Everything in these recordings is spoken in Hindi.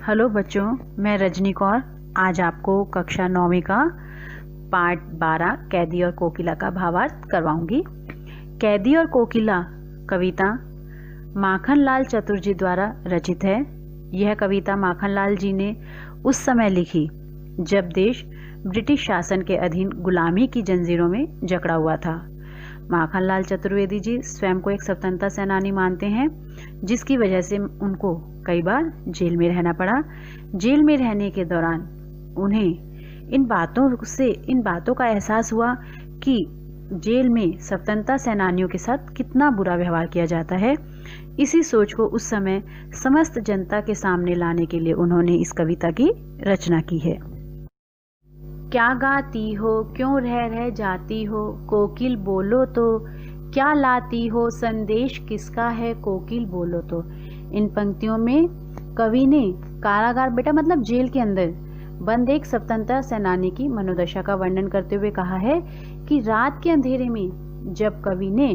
हेलो बच्चों, मैं रजनी कौर आज आपको कक्षा 9वीं का पाठ 12 कैदी और कोकिला का भावार्थ करवाऊंगी। कैदी और कोकिला कविता माखनलाल चतुर्जी द्वारा रचित है। यह कविता माखनलाल जी ने उस समय लिखी जब देश ब्रिटिश शासन के अधीन गुलामी की जंजीरों में जकड़ा हुआ था। माखनलाल चतुर्वेदी जी स्वयं को एक स्वतंत्रता सेनानी मानते हैं, जिसकी वजह से उनको कई बार जेल में रहना पड़ा। जेल में रहने के दौरान उन्हें इन बातों का एहसास हुआ कि जेल में स्वतंत्रता सेनानियों के साथ कितना बुरा व्यवहार किया जाता है। इसी सोच को उस समय समस्त जनता के सामने लाने के लिए उन्होंने इस कविता की रचना की है। क्या गाती हो, क्यों रह जाती हो, कोकिल बोलो तो, क्या लाती हो, संदेश किसका है, कोकिल बोलो तो। इन पंक्तियों में कवि ने कारागार बेटा मतलब जेल के अंदर बंद एक स्वतंत्रता सेनानी की मनोदशा का वर्णन करते हुए कहा है कि रात के अंधेरे में जब कवि ने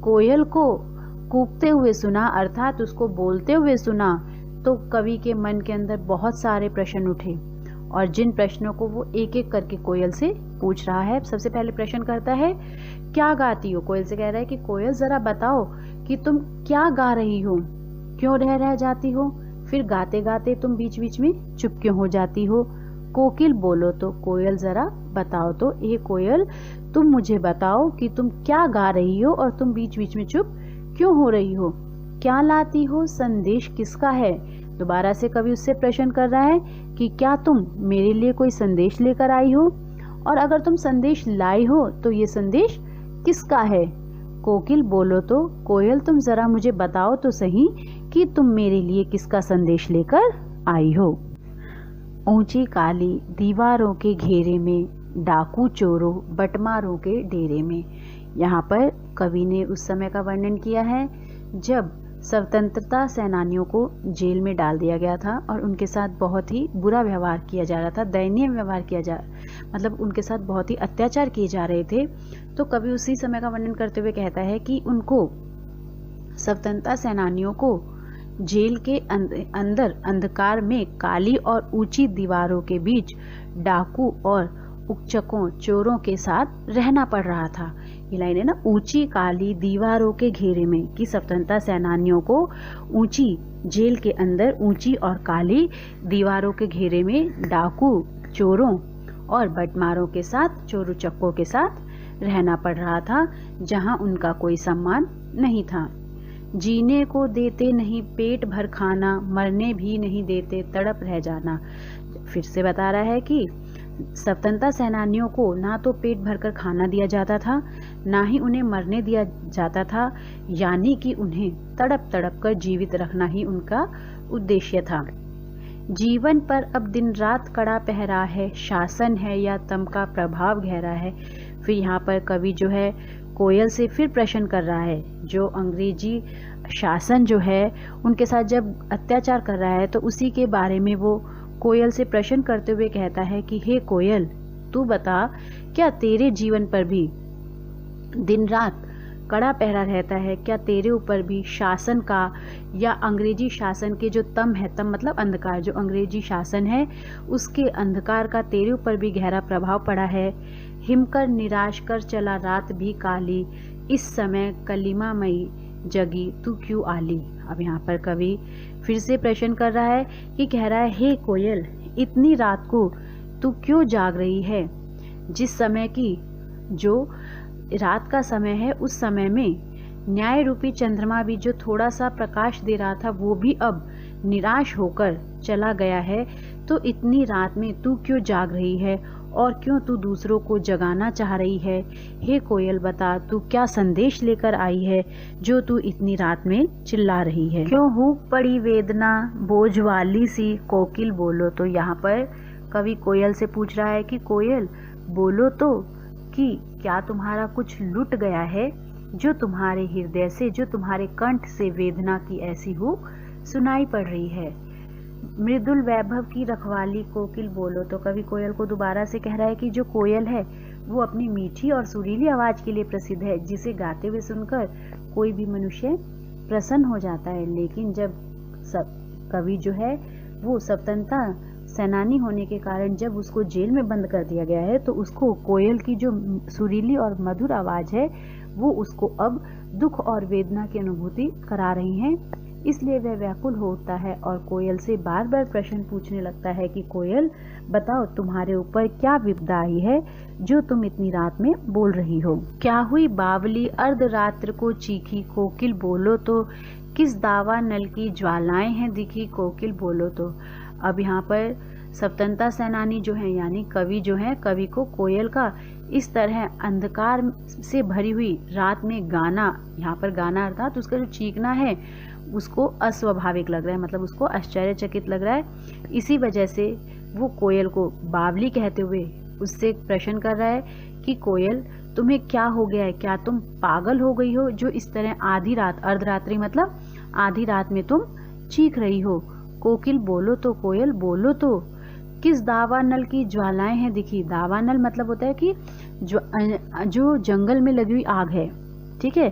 कोयल को कूकते हुए सुना, अर्थात उसको बोलते हुए सुना, तो कवि के मन के अंदर बहुत सारे प्रश्न उठे और जिन प्रश्नों को वो एक एक करके कोयल से पूछ रहा है। सबसे पहले प्रश्न करता है, क्या गाती हो। कोयल से कह रहा है कि कोयल जरा बताओ कि तुम क्या गा रही हो, क्यों रह जाती हो, फिर गाते गाते तुम बीच बीच में चुप क्यों हो जाती हो। कोकिल बोलो तो, कोयल जरा बताओ तो, ये कोयल तुम मुझे बताओ कि तुम क्या गा रही हो और तुम बीच बीच में चुप क्यों हो रही हो। क्या लाती हो, संदेश किसका है। दोबारा से कवि उससे प्रश्न कर रहा है कि क्या तुम मेरे लिए कोई संदेश लेकर आई हो, और अगर तुम संदेश लाई हो तो ये संदेश किसका है। कोकिल बोलो तो, कोयल तुम जरा मुझे बताओ तो सही कि तुम मेरे लिए किसका संदेश लेकर आई हो। ऊंची काली दीवारों के घेरे में, डाकू चोरों बटमारों के डेरे में। यहाँ पर कवि ने उस समय का वर्णन किया है जब स्वतंत्रता सेनानियों को जेल में डाल दिया गया था और उनके साथ बहुत ही बुरा व्यवहार किया जा रहा था, दयनीय व्यवहार मतलब उनके साथ बहुत ही अत्याचार किए जा रहे थे। तो कवि उसी समय का वर्णन करते हुए कहता है कि उनको स्वतंत्रता सेनानियों को जेल के अंदर अंधकार में काली और ऊंची दीवारों के बीच डाकू और उकचकों चोरों के साथ रहना पड़ रहा था। ये लाइन है ना, ऊंची काली दीवारों के घेरे में, कि स्वतंत्रता सेनानियों को ऊंची जेल के अंदर ऊंची और काली दीवारों के घेरे में डाकू चोरों और बटमारों के साथ, चोर उचक्कों के साथ रहना पड़ रहा था, जहां उनका कोई सम्मान नहीं था। जीने को देते नहीं पेट भर खाना, मरने भी नहीं देते तड़प रह जाना। फिर से बता रहा है कि स्वतंत्रता सेनानियों को ना तो पेट भरकर खाना दिया जाता था, ना ही उन्हें मरने दिया जाता था, यानी कि उन्हें तड़प तड़प कर जीवित रखना ही उनका उद्देश्य था। जीवन पर अब दिन रात कड़ा पहरा है, शासन है या तम का प्रभाव गहरा है। फिर यहाँ पर कवि जो है कोयल से फिर प्रश्न कर रहा है, जो अंग्रेजी शासन जो है उनके साथ जब अत्याचार कर रहा है तो उसी के बारे में वो कोयल से प्रश्न करते हुए कहता है कि हे कोयल, तू बता, क्या तेरे जीवन पर भी दिन रात कड़ा पहरा रहता है, क्या तेरे ऊपर भी शासन का या अंग्रेजी शासन के जो तम है, तम मतलब अंधकार, जो अंग्रेजी शासन है उसके अंधकार का तेरे ऊपर भी गहरा प्रभाव पड़ा है। हिमकर निराश कर चला रात भी काली, इस समय कलिमा मई जगी तू क्यों आली। अब यहाँ पर कवि फिर से प्रश्न कर रहा है कि कह रहा है, हे कोयल, इतनी रात को तू क्यों जाग रही है, जिस समय की जो रात का समय है उस समय में न्याय रूपी चंद्रमा भी जो थोड़ा सा प्रकाश दे रहा था वो भी अब निराश होकर चला गया है। तो इतनी रात में तू क्यों जाग रही है और क्यों तू दूसरों को जगाना चाह रही है। हे कोयल बता, तू क्या संदेश लेकर आई है जो तू इतनी रात में चिल्ला रही है। क्यों हूक पड़ी वेदना बोझ वाली सी, कोकिल बोलो तो। यहाँ पर कवि कोयल से पूछ रहा है कि कोयल बोलो तो, कि क्या तुम्हारा कुछ लुट गया है जो तुम्हारे हृदय से, जो तुम्हारे कंठ से वेदना की ऐसी हूक सुनाई पड़ रही है। मृदुल वैभव की रखवाली कोकिल बोलो तो। कवि कोयल को दोबारा से कह रहा है कि जो कोयल है वो अपनी मीठी और सुरीली आवाज के लिए प्रसिद्ध है, जिसे गाते हुए सुनकर कोई भी मनुष्य प्रसन्न हो जाता है। लेकिन जब कवि जो है वो स्वतंत्रता सेनानी होने के कारण जब उसको जेल में बंद कर दिया गया है तो उसको कोयल की जो सुरीली और मधुर आवाज़ है वो उसको अब दुख और वेदना की अनुभूति करा रही हैं। इसलिए वह व्याकुल होता है और कोयल से बार बार प्रश्न पूछने लगता है कि कोयल बताओ, तुम्हारे ऊपर क्या विपदा आई है जो तुम इतनी रात में बोल रही हो? क्या हुई बावली अर्धरात्र को चीखी कोकिल बोलो तो, किस दावा नल की ज्वालाएं हैं दिखी कोकिल बोलो तो। अब यहाँ पर स्वतंत्रता सेनानी जो है यानी कवि जो है, कवि को कोयल का इस तरह अंधकार से भरी हुई रात में गाना, यहाँ पर गाना अर्थात उसका जो चीखना है उसको अस्वाभाविक लग रहा है, मतलब उसको आश्चर्यचकित लग रहा है। इसी वजह से वो कोयल को बावली कहते हुए उससे एक प्रश्न कर रहा है कि कोयल तुम्हें क्या हो गया है, क्या तुम पागल हो गई हो जो इस तरह आधी रात, अर्धरात्रि मतलब आधी रात में तुम चीख रही हो। कोकिल बोलो तो, कोयल बोलो तो, किस दावानल की ज्वालाएं हैं दिखी। दावानल मतलब होता है कि जो जंगल में लगी हुई आग है, ठीक है।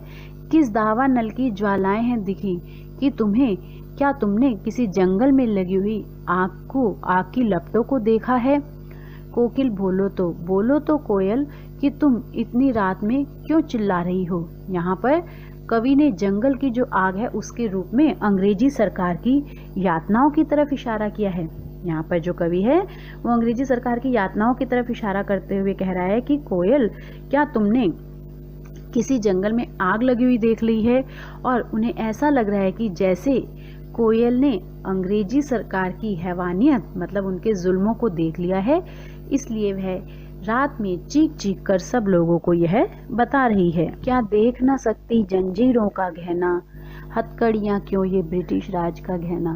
किस दावानल की ज्वालाएं हैं दिखी कि तुम्हें, क्या तुमने किसी जंगल में लगी हुई आग की लपटों को देखा है। कोकिल बोलो तो कोयल कि तुम इतनी रात में क्यों चिल्ला रही हो। यहाँ पर कवि ने जंगल की जो आग है उसके रूप में अंग्रेजी सरकार की यातनाओं की तरफ इशारा किया है। यहाँ पर जो कवि है वो अंग्रेजी सरकार की यातनाओं की तरफ इशारा करते हुए कह रहा है कि कोयल, क्या तुमने किसी जंगल में आग लगी हुई देख ली है। और उन्हें ऐसा लग रहा है कि जैसे कोयल ने अंग्रेजी सरकार की हैवानियत मतलब उनके जुल्मों को देख लिया है, इसलिए वह रात में चीख चीख कर सब लोगों को यह बता रही है। क्या देख न सकती जंजीरों का गहना, हथकड़ियाँ क्यों ये ब्रिटिश राज का गहना।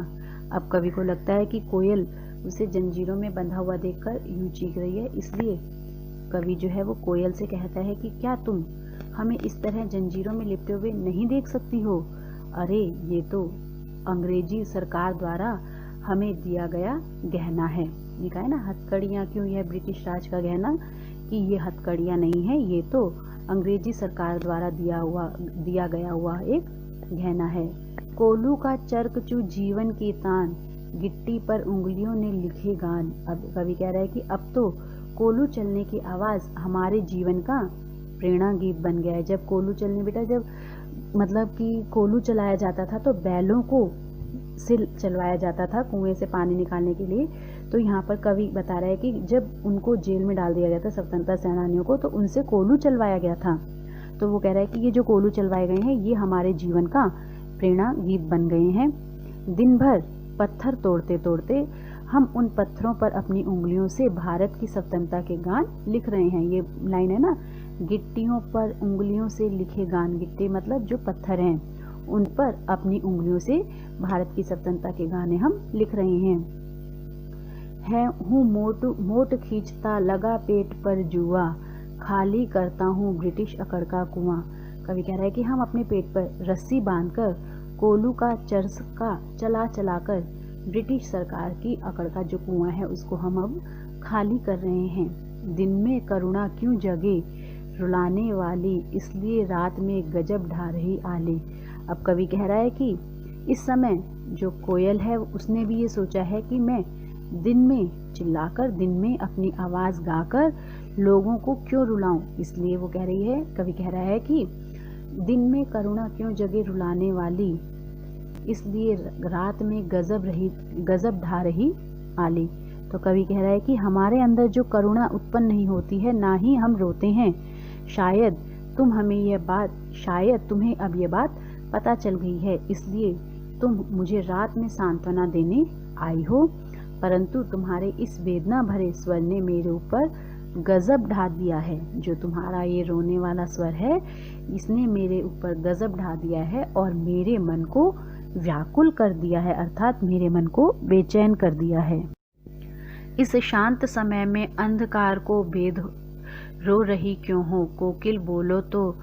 अब कवि को लगता है कि कोयल उसे जंजीरों में बंधा हुआ देखकर यूं चीख रही है, इसलिए कवि जो है वो कोयल से कहता है कि क्या तुम हमें इस तरह जंजीरों में लिपटे हुए नहीं देख सकती हो। अरे ये तो अंग्रेजी सरकार द्वारा हमें दिया गया गहना है। ये कहा है ना, हथकड़ियाँ क्यों यह ब्रिटिश राज का गहना, कि ये हथकड़ियाँ नहीं है, ये तो अंग्रेजी सरकार द्वारा दिया गया हुआ एक गहना है। कोलू का चर्क चू जीवन की तान, गिट्टी पर उंगलियों ने लिखे गान। अब कवि कह रहा है कि अब तो कोलू चलने की आवाज़ हमारे जीवन का प्रेरणा गीत बन गया है। जब कोलू चलने, बेटा जब मतलब कि कोलू चलाया जाता था तो बैलों को से चलवाया जाता था कुएं से पानी निकालने के लिए। तो यहाँ पर कवि बता रहा है कि जब उनको जेल में डाल दिया गया था स्वतंत्रता सेनानियों को, तो उनसे कोलू चलवाया गया था। तो वो कह रहा है कि ये जो कोलू चलवाए गए हैं ये हमारे जीवन का प्रेरणा गीत बन गए हैं। दिन भर पत्थर तोड़ते तोड़ते हम उन पत्थरों पर अपनी उंगलियों से भारत की स्वतंत्रता के गान लिख रहे हैं। ये लाइन है ना, गिट्टियों पर उंगलियों से लिखे गान। गिट्टी मतलब जो पत्थर हैं, उन पर अपनी उंगलियों से भारत की स्वतंत्रता के गाने हम लिख रहे हैं। हूँ मोट खींचता लगा पेट पर जुआ, खाली करता हूँ ब्रिटिश अकड़ का कुआं। कवि कह रहा है कि हम अपने पेट पर रस्सी बांधकर कोलू का चरखा चला चलाकर ब्रिटिश सरकार की अकड़ का जो कुआं है उसको हम अब खाली कर रहे हैं। दिन में करुणा क्यों जगे रुलाने वाली, इसलिए रात में गजब ढा रही आले। अब कवि कह रहा है कि इस समय जो कोयल है उसने भी ये सोचा है कि मैं दिन में चिल्लाकर, दिन में अपनी आवाज़ गाकर लोगों को क्यों रुलाऊं। इसलिए वो कह रही है, कवि कह रहा है कि दिन में करुणा क्यों जगे रुलाने वाली, इसलिए रात में गजब ढा रही आली। तो कवि कह रहा है कि हमारे अंदर जो करुणा उत्पन्न नहीं होती है, ना ही हम रोते हैं। शायद तुम्हें अब ये बात पता चल गई है, इसलिए तुम मुझे रात में सांत्वना देने आई हो, परंतु तुम्हारे इस वेदना भरे स्वर ने मेरे ऊपर गजब ढा दिया है। जो तुम्हारा ये रोने वाला स्वर है इसने मेरे ऊपर गजब ढा दिया है और मेरे मन को व्याकुल कर दिया है, अर्थात मेरे मन को बेचैन कर दिया है। इस शांत समय में अंधकार को भेद रो रही क्यों हो, कोकिल बोलो तो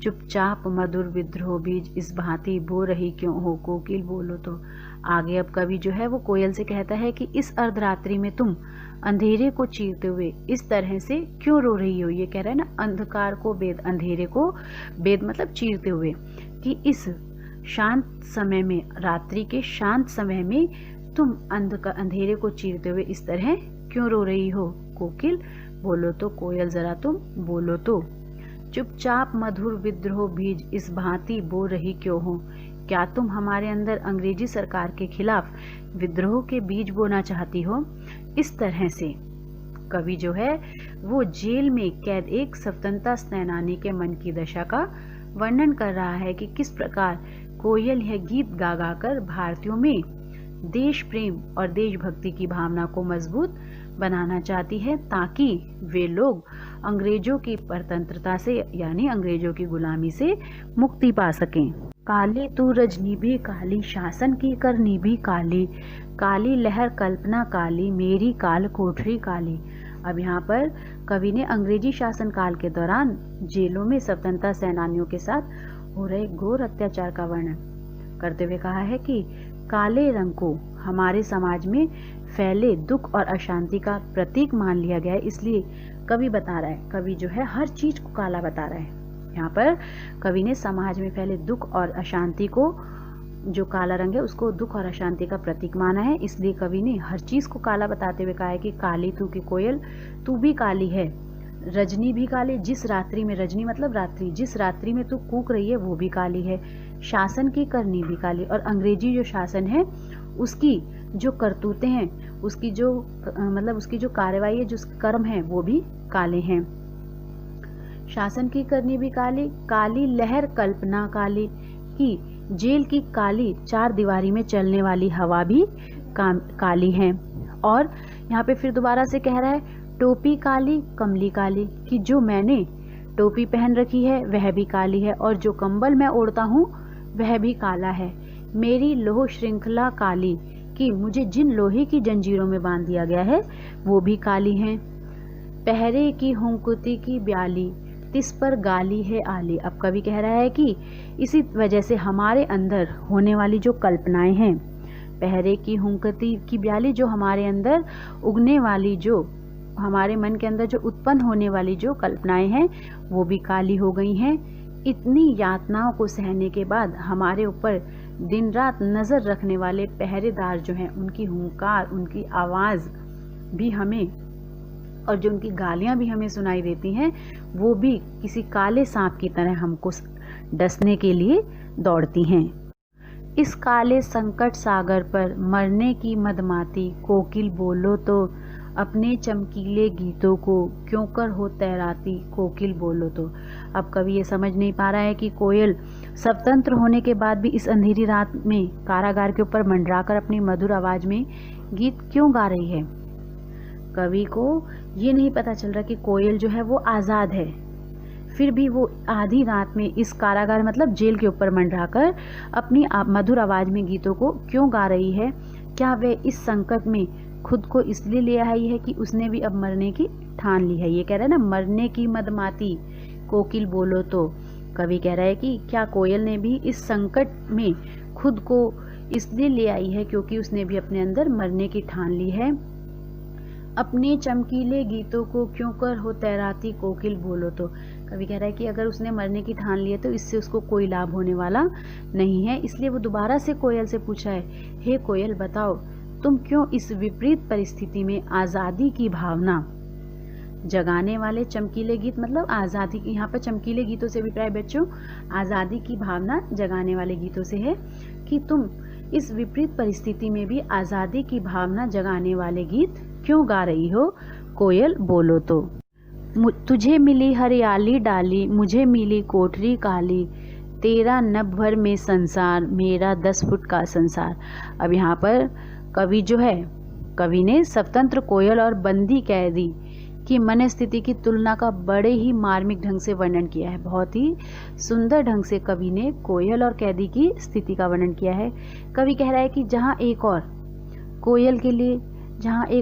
चुपचाप मधुर विद्रोह बीज इस भांति बो रही क्यों हो, कोकिल बोलो तो। आगे अब कवि जो है वो कोयल से कहता है कि इस अर्धरात्रि में तुम अंधेरे को चीरते हुए इस तरह से क्यों रो रही हो। ये कह रहा है ना, अंधकार को भेद, अंधेरे को भेद मतलब चीरते हुए, कि इस शांत समय में, रात्रि के शांत समय में तुम अंधेरे को चीरते हुए इस तरह क्यों रो रही हो? कोकिल, बोलो तो कोयल, जरा तुम बोलो तो। चुपचाप मधुर विद्रोह बीज इस भांति बो रही क्यों हो? क्या तुम हमारे अंदर अंग्रेजी सरकार के खिलाफ विद्रोह के बीज बोना चाहती हो? इस तरह से कवि जो है वो जेल में कैद एक स्वतंत्रता सेनानी के मन की दशा का वर्णन कर रहा है कि किस प्रकार कोयल यह गीत गा गा कर भारतीयों में देश प्रेम और देशभक्ति की भावना को मजबूत बनाना चाहती है, ताकि वे लोग अंग्रेजों की परतंत्रता से यानी अंग्रेजों की गुलामी से मुक्ति पा सकें। काली तू रजनी भी काली, शासन की करनी भी काली, काली लहर कल्पना काली, मेरी काल कोठरी काली। अब यहाँ पर कवि ने अंग्रेजी शासन काल के दौरान जेलों में स्वतंत्रता सेनानियों के साथ हो रहे घोर अत्याचार का वर्णन करते हुए कहा है कि काले रंग को हमारे समाज में फैले दुख और अशांति का प्रतीक मान लिया गया है। इसलिए कवि बता रहा है, कवि जो है हर चीज को काला बता रहा है। यहाँ पर कवि ने समाज में फैले दुख और अशांति को, जो काला रंग है उसको दुख और अशांति का प्रतीक माना है। इसलिए कवि ने हर चीज को काला बताते हुए कहा है कि काली तू की कोयल, तू भी काली है, रजनी भी काली, जिस रात्रि में, रजनी मतलब रात्रि, जिस रात्रि में तू कूक रही है वो भी काली है, शासन की करनी भी काली, और अंग्रेजी जो शासन है उसकी जो करतूतें हैं, उसकी जो मतलब उसकी जो कार्रवाई है, जो कर्म है वो भी काले हैं। शासन की करनी भी काली, काली लहर कल्पना काली, की जेल की काली चार दीवारी में चलने वाली हवा भी काली है। और यहाँ पे फिर दोबारा से कह रहा है, टोपी काली कमली काली, कि जो मैंने टोपी पहन रखी है वह भी काली है, और जो कंबल मैं ओढ़ता हूँ वह भी काला है। मेरी लोह श्रृंखला काली, कि मुझे जिन लोहे की जंजीरों में बांध दिया गया है वो भी काली हैं। पहरे की हुंकुती की ब्याली, तिस पर गाली है आली। अब कवि कह रहा है कि इसी वजह से हमारे अंदर होने वाली जो कल्पनाएं हैं, पहरे की हुंकती की ब्याली, जो हमारे अंदर उगने वाली, जो हमारे मन के अंदर जो उत्पन्न होने वाली जो कल्पनाएं हैं वो भी काली हो गई हैं। इतनी यातनाओं को सहने के बाद हमारे ऊपर दिन रात नजर रखने वाले पहरेदार जो हैं, उनकी हुंकार, उनकी आवाज भी हमें, और जो उनकी गालियां भी हमें सुनाई देती हैं, वो भी किसी काले सांप की तरह हमको डसने के लिए दौड़ती हैं। इस काले संकट सागर पर मरने की मदमाती, कोकिल बोलो तो अपने चमकीले गीतों को क्यों कर हो तैराती, कोकिल बोलो तो। अब कवि ये समझ नहीं पा रहा है कि कोयल स्वतंत्र होने के बाद भी इस अंधेरी रात में कारागार के ऊपर मंडराकर अपनी मधुर आवाज में गीत क्यों गा रही है। कवि को ये नहीं पता चल रहा कि कोयल जो है वो आज़ाद है, फिर भी वो आधी रात में इस कारागार मतलब जेल के ऊपर मंडराकर अपनी मधुर आवाज में गीतों को क्यों गा रही है। क्या वे इस संकट में खुद को इसलिए ले आई है कि उसने भी अब मरने की ठान ली है। ये कह रहा है ना, मरने की मदमाती कोकिल बोलो तो। कवि कह रहा है कि क्या कोयल ने भी इस संकट में खुद को इसलिए ले आई है क्योंकि उसने भी अपने अंदर मरने की ठान ली है। अपने चमकीले गीतों को क्यों कर हो तैराती, कोकिल बोलो तो। कवि कह रहा है कि अगर उसने मरने की ठान ली है तो इससे उसको कोई लाभ होने वाला नहीं है। इसलिए वो दोबारा से कोयल से पूछा है, हे कोयल बताओ, तुम क्यों इस विपरीत परिस्थिति में आज़ादी की भावना जगाने वाले चमकीले गीत, मतलब आज़ादी की, यहाँ पर चमकीले गीतों से भी प्राय बच्चों आज़ादी की भावना जगाने वाले गीतों से है, कि तुम इस विपरीत परिस्थिति में भी आज़ादी की भावना जगाने वाले गीत क्यों गा रही हो, कोयल बोलो तो। तुझे मिली हरियाली डाली, मुझे मिली कोठरी काली, तेरा नभ भर में संसार, मेरा 10 फुट का संसार। अब यहाँ पर कवि जो है, कवि ने स्वतंत्र कोयल और बंदी कैदी की मन स्थिति की तुलना का बड़े ही मार्मिक ढंग से वर्णन किया है। बहुत ही सुंदर ढंग से कवि ने कोयल और कैदी की स्थिति का वर्णन किया है। कवि कह रहा है कि जहाँ एक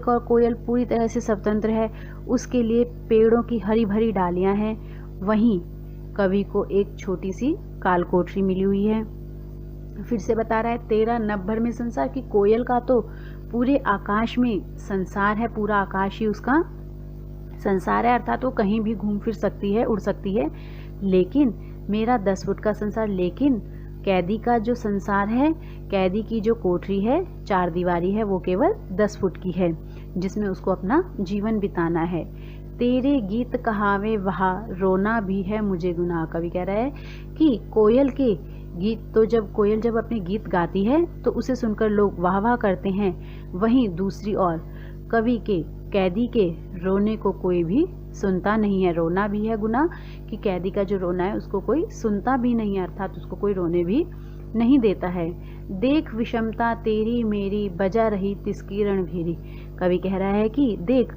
और कोयल पूरी तरह से स्वतंत्र है, उसके लिए पेड़ों की हरी भरी डालियां हैं, वहीं कवि को एक छोटी सी कालकोठरी मिली हुई है। फिर से बता रहा है, तेरा नभ भर में संसार, की कोयल का तो पूरे आकाश में संसार है, पूरा आकाश ही उसका संसार है, अर्थात वो कहीं भी घूम फिर सकती है, उड़ सकती है। लेकिन मेरा 10 फुट का संसार, लेकिन कैदी का जो संसार है, कैदी की जो कोठरी है, चार दीवारी है, वो केवल 10 फुट की है, जिसमें उसको अपना जीवन बिताना है। तेरे गीत कहावे वहा, रोना भी है मुझे गुनाह। कवि कह रहा है कि कोयल के गीत, तो जब कोयल जब अपने गीत गाती है तो उसे सुनकर लोग वाह वाह करते हैं, वहीं दूसरी ओर कवि के, कैदी के रोने को कोई भी सुनता नहीं है। रोना भी है गुनाह कि कैदी का जो रोना है उसको कोई सुनता भी नहीं है, अर्थात उसको कोई रोने भी नहीं देता है। देख विषमता तेरी मेरी, बजा रही तिसकी रणभेरी। कवि कह रहा है कि देख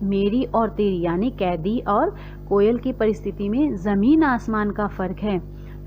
मेरी और तेरी, यानी कैदी और कोयल की परिस्थिति में जमीन आसमान का फर्क है,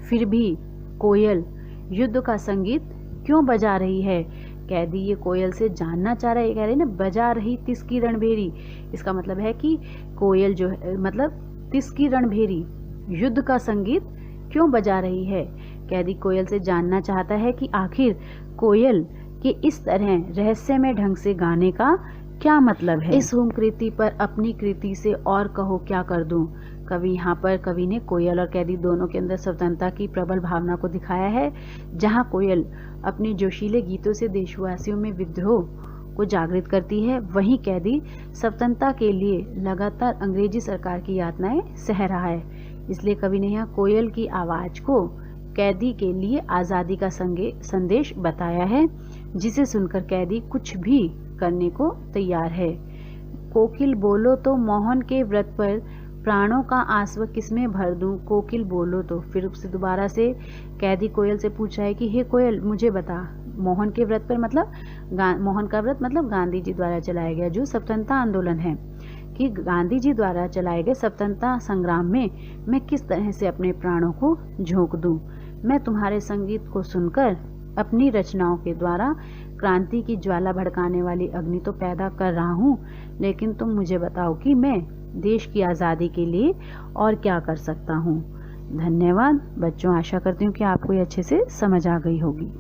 फिर भी कोयल युद्ध का संगीत क्यों बजा रही है। कैदी ये कोयल से जानना चाह रहा है, कह रहे ना बजा रही तिसकी रणभेरी, इसका मतलब है कि कोयल जो है, मतलब तिसकी रणभेरी, युद्ध का संगीत क्यों बजा रही है। कैदी कोयल से जानना चाहता है कि आखिर कोयल के इस तरह रहस्यमय ढंग से गाने का क्या मतलब है। इस होम कृति पर अपनी कृति से और कहो क्या कर दूं। कवि यहाँ पर कवि ने कोयल और कैदी दोनों के अंदर स्वतंत्रता की प्रबल भावना को दिखाया है। जहाँ कोयल अपने जोशीले गीतों से देशवासियों में विद्रोह को जागृत करती है, वहीं कैदी स्वतंत्रता के लिए लगातार अंग्रेजी सरकार की यातनाएं सह रहा है। इसलिए कवि ने यहाँ कोयल की आवाज को कैदी के लिए आज़ादी का संदेश बताया है, जिसे सुनकर कैदी कुछ भी करने को तैयार है। कोकिल बोलो तो मोहन के व्रत पर, प्राणों का आंसू किसमें भर दूं। कोकिल बोलो तो, फिर उससे दोबारा से कैदी कोयल से पूछा है कि हे कोयल मुझे बता, मोहन के व्रत पर मतलब मोहन का व्रत मतलब गांधी जी द्वारा चलाया गया जो स्वतंत्रता आंदोलन है, कि गांधी जी द्वारा चलाए गए स्वतंत्रता संग्राम में मैं किस तरह से अपने प्राणों को झोंक दूं। मैं तुम्हारे संगीत को सुनकर अपनी रचनाओं के द्वारा क्रांति की ज्वाला भड़काने वाली अग्नि तो पैदा कर रहा हूँ, लेकिन तुम मुझे बताओ कि मैं देश की आज़ादी के लिए और क्या कर सकता हूँ। धन्यवाद बच्चों, आशा करती हूँ कि आपको ये अच्छे से समझ आ गई होगी।